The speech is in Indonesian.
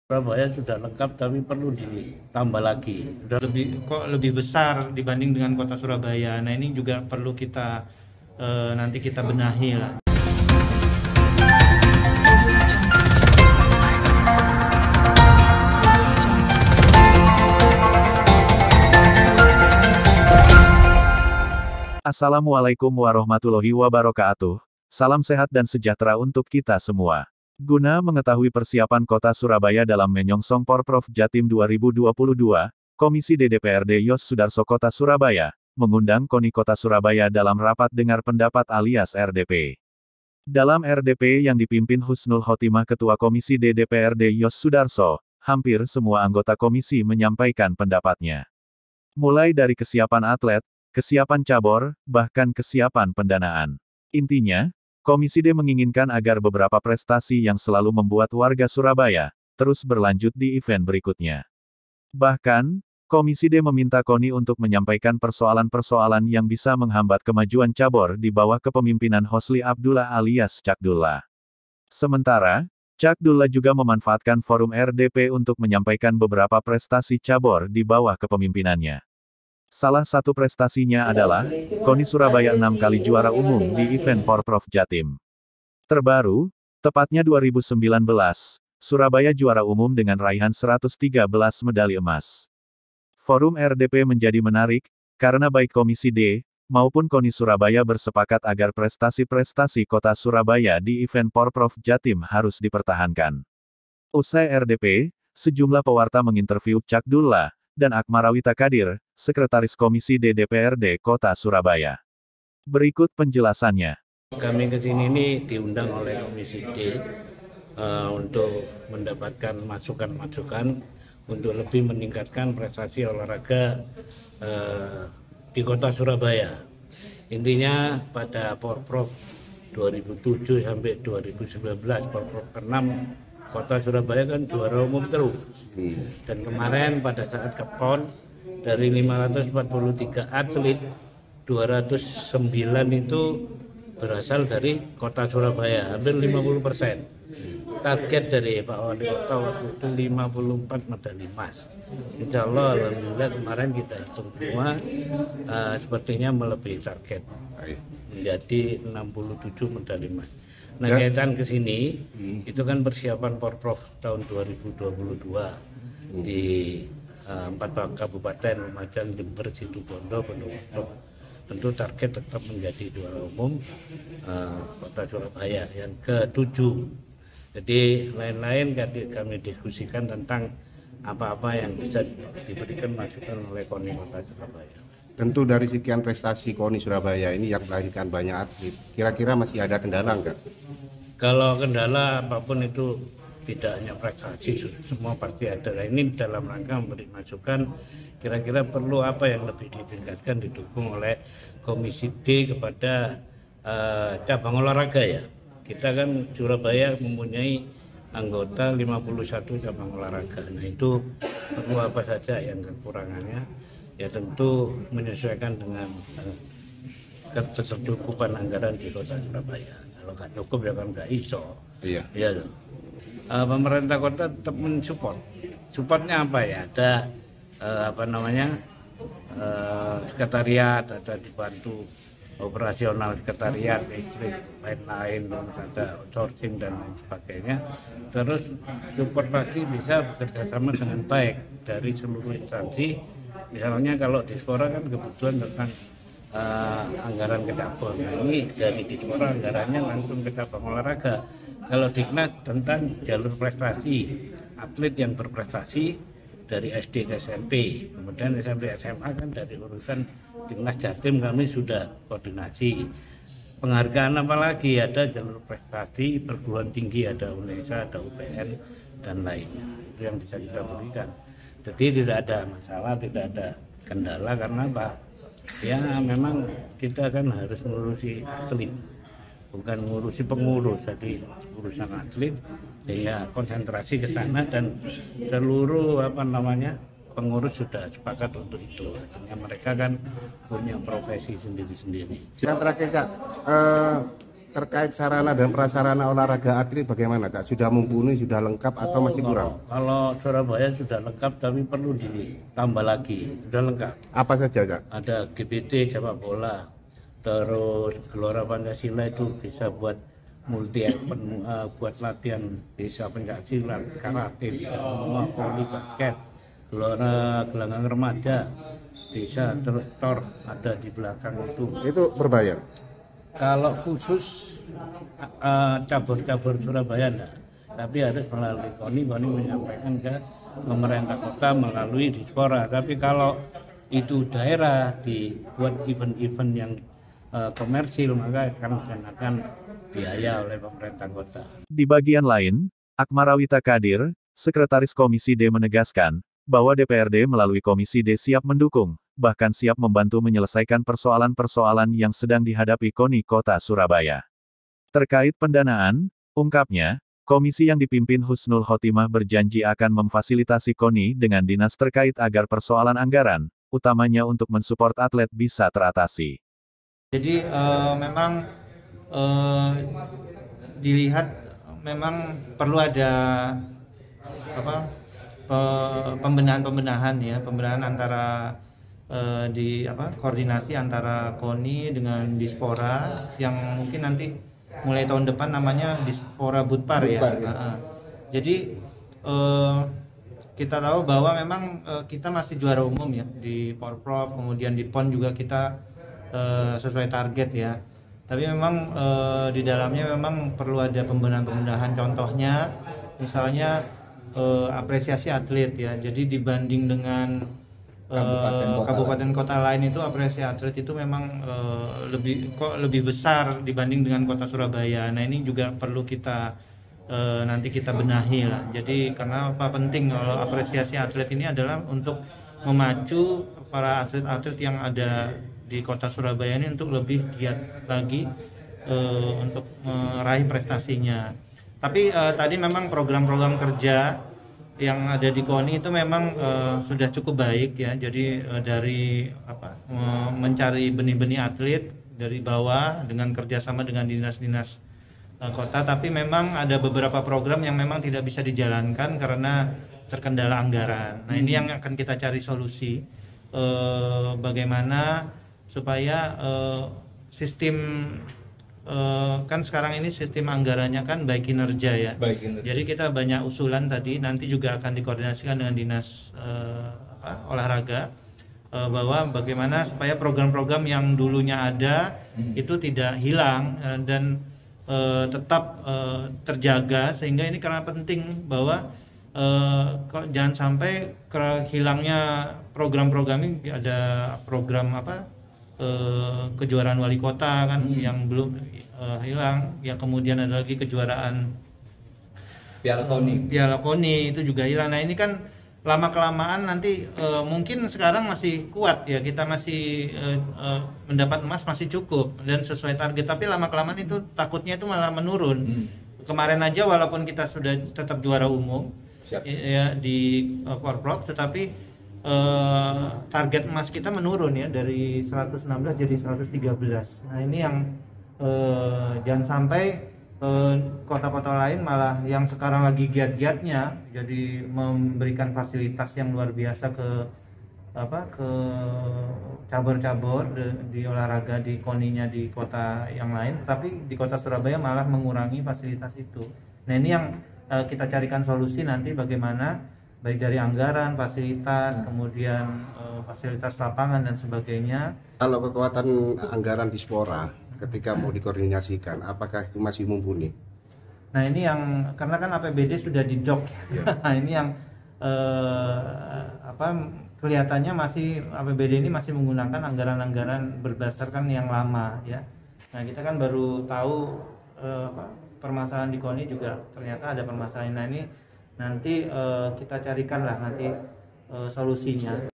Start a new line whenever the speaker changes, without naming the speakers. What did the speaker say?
Surabaya sudah lengkap tapi perlu ditambah lagi. Sudah
Lebih besar dibanding dengan kota Surabaya. Nah, ini juga perlu kita nanti kita benahi lah.
Assalamualaikum warahmatullahi wabarakatuh. Salam sehat dan sejahtera untuk kita semua. Guna mengetahui persiapan Kota Surabaya dalam menyongsong Porprov Jatim 2022, Komisi DPRD Yos Sudarso Kota Surabaya mengundang KONI Kota Surabaya dalam rapat dengar pendapat alias RDP. Dalam RDP yang dipimpin Husnul Khotimah Ketua Komisi DPRD Yos Sudarso, hampir semua anggota komisi menyampaikan pendapatnya. Mulai dari kesiapan atlet, kesiapan cabur, bahkan kesiapan pendanaan. Intinya, Komisi D menginginkan agar beberapa prestasi yang selalu membuat warga Surabaya terus berlanjut di event berikutnya. Bahkan, Komisi D meminta KONI untuk menyampaikan persoalan-persoalan yang bisa menghambat kemajuan cabur di bawah kepemimpinan Hosli Abdullah alias Cakdullah. Sementara, Cakdullah juga memanfaatkan forum RDP untuk menyampaikan beberapa prestasi cabur di bawah kepemimpinannya. Salah satu prestasinya adalah, KONI Surabaya 6 kali juara umum di event Porprov Jatim. Terbaru, tepatnya 2019, Surabaya juara umum dengan raihan 113 medali emas. Forum RDP menjadi menarik, karena baik Komisi D, maupun KONI Surabaya bersepakat agar prestasi-prestasi kota Surabaya di event Porprov Jatim harus dipertahankan. Usai RDP, sejumlah pewarta menginterview Cakdullah dan Akmarawita Kadir, Sekretaris Komisi DPRD Kota Surabaya. Berikut penjelasannya.
Kami ke sini ini diundang oleh Komisi D untuk mendapatkan masukan-masukan untuk lebih meningkatkan prestasi olahraga di Kota Surabaya. Intinya pada Porprov 2007 sampai 2019, Porprov ke-6, Kota Surabaya kan juara umum terus. Dan kemarin pada saat KEPON, dari 543 atlet, 209 itu berasal dari Kota Surabaya, hampir 50%. Target dari Pak Wali Kota waktu itu 54 medali emas. Insya Allah, alhamdulillah kemarin kita hitung semua, sepertinya melebihi target, menjadi 67 medali emas. Nah, kaitan ke sini, itu kan persiapan Porprov tahun 2022 di 4 kabupaten, Lumajang, Jember, Situbondo, Purwokerto. Tentu target tetap menjadi juara umum Kota Surabaya yang ke-7. Jadi lain-lain kami diskusikan tentang apa-apa yang bisa diberikan masukan oleh KONI Kota Surabaya.
Tentu dari sekian prestasi KONI Surabaya ini yang melahirkan banyak atlet, kira-kira masih ada kendala enggak?
Kalau kendala apapun itu tidak hanya prestasi, semua pasti ada. Nah, ini dalam rangka memberi masukan, kira-kira perlu apa yang lebih ditingkatkan, didukung oleh Komisi D kepada cabang olahraga ya. Kita kan Surabaya mempunyai anggota 51 cabang olahraga. Nah, itu perlu apa saja yang kekurangannya. Ya tentu menyesuaikan dengan ketercukupan anggaran di Kota Surabaya. Kalau nggak cukup ya kan nggak iso.
Iya.
Iya. Pemerintah kota tetap mensupport. Supportnya apa ya? Ada sekretariat, ada dibantu operasional sekretariat, listrik, lain-lain, ada outsourcing dan lain sebagainya. Terus support lagi bisa bekerjasama dengan baik dari seluruh instansi. Misalnya kalau Dispora kan kebutuhan tentang anggaran ke cabur. Nah, ini dari Dispora anggarannya langsung ke cabang olahraga. Kalau Diknas tentang jalur prestasi, atlet yang berprestasi dari SD ke SMP, kemudian SMP SMA kan dari urusan Diknas Jatim kami sudah koordinasi. Penghargaan apa lagi, ada jalur prestasi, perguruan tinggi, ada UNESA, ada UPN dan lainnya. Itu yang bisa kita berikan. Jadi tidak ada masalah, tidak ada kendala karena apa? Ya memang kita kan harus ngurusi atlet, bukan ngurusi pengurus. Jadi urusan atlet, ya konsentrasi ke sana dan seluruh pengurus sudah sepakat untuk itu. Artinya mereka kan punya profesi sendiri-sendiri.
Yang terakhir Kak, terkait sarana dan prasarana olahraga atlet bagaimana Kak? Sudah mumpuni, sudah lengkap atau masih kurang?
Kalau Surabaya sudah lengkap tapi perlu ditambah lagi. Sudah lengkap.
Apa saja Kak?
Ada GBT sepak bola, terus Gelora Pancasila itu bisa buat multi event, buat latihan, bisa pencaksilat, karate, voli, basket, Gelora Gelanggang Remaja bisa, terus tor ada di belakang itu.
Itu berbayar?
Kalau khusus cabur-cabur Surabaya enggak, tapi harus melalui KONI menyampaikan ke pemerintah kota melalui Dispora. Tapi kalau itu daerah dibuat event-event yang komersil, maka akan dikenakan biaya oleh pemerintah kota.
Di bagian lain, Akmarawita Kadir, Sekretaris Komisi D menegaskan, bahwa DPRD melalui Komisi D siap mendukung, bahkan siap membantu menyelesaikan persoalan-persoalan yang sedang dihadapi KONI Kota Surabaya. Terkait pendanaan, ungkapnya, komisi yang dipimpin Husnul Khotimah berjanji akan memfasilitasi KONI dengan dinas terkait agar persoalan anggaran, utamanya untuk mensupport atlet bisa teratasi.
Jadi memang dilihat memang perlu ada pembenahan antara koordinasi antara KONI dengan Dispora yang mungkin nanti mulai tahun depan namanya Dispora Budpar ya. Jadi kita tahu bahwa memang kita masih juara umum ya di Porprov, kemudian di PON juga kita sesuai target ya. Tapi memang di dalamnya memang perlu ada pembenahan-pembenahan. Contohnya misalnya apresiasi atlet ya. Jadi dibanding dengan kabupaten kota lain itu apresiasi atlet itu memang lebih besar dibanding dengan kota Surabaya. Nah, ini juga perlu kita nanti kita benahi lah. Jadi karena apa penting kalau apresiasi atlet ini adalah untuk memacu para atlet-atlet yang ada di kota Surabaya ini untuk lebih giat lagi untuk meraih prestasinya. Tapi tadi memang program-program kerja yang ada di KONI itu memang sudah cukup baik ya. Jadi dari mencari benih-benih atlet dari bawah dengan kerjasama dengan dinas-dinas kota. Tapi memang ada beberapa program yang memang tidak bisa dijalankan karena terkendala anggaran. Nah ini yang akan kita cari solusi bagaimana supaya sistem kan sekarang ini sistem anggarannya kan baik kinerja ya. Jadi kita banyak usulan tadi, nanti juga akan dikoordinasikan dengan dinas olahraga bahwa bagaimana supaya program-program yang dulunya ada itu tidak hilang dan tetap terjaga, sehingga ini karena penting bahwa jangan sampai hilangnya program-program ini. Ada program kejuaraan wali kota kan yang belum hilang, yang kemudian ada lagi kejuaraan Piala KONI itu juga hilang. Nah ini kan lama kelamaan nanti mungkin sekarang masih kuat ya, kita masih mendapat emas masih cukup dan sesuai target, tapi lama kelamaan itu takutnya itu malah menurun. Kemarin aja walaupun kita sudah tetap juara umum ya di Porprov, tetapi target emas kita menurun ya dari 116 jadi 113. Nah ini yang jangan sampai kota-kota lain malah yang sekarang lagi giat-giatnya jadi memberikan fasilitas yang luar biasa ke cabur-cabur di olahraga di KONI-nya di kota yang lain, tapi di kota Surabaya malah mengurangi fasilitas itu. Nah ini yang kita carikan solusi nanti bagaimana baik dari anggaran, fasilitas, kemudian fasilitas lapangan dan sebagainya. Kalau
kekuatan anggaran Dispora ketika mau dikoordinasikan, apakah itu masih mumpuni?
Nah ini yang karena kan APBD sudah didok, nah ini yang kelihatannya masih APBD ini masih menggunakan anggaran-anggaran berdasarkan yang lama ya. Nah kita kan baru tahu permasalahan di KONI juga ternyata ada permasalahan. Nah ini nanti kita carikanlah nanti solusinya.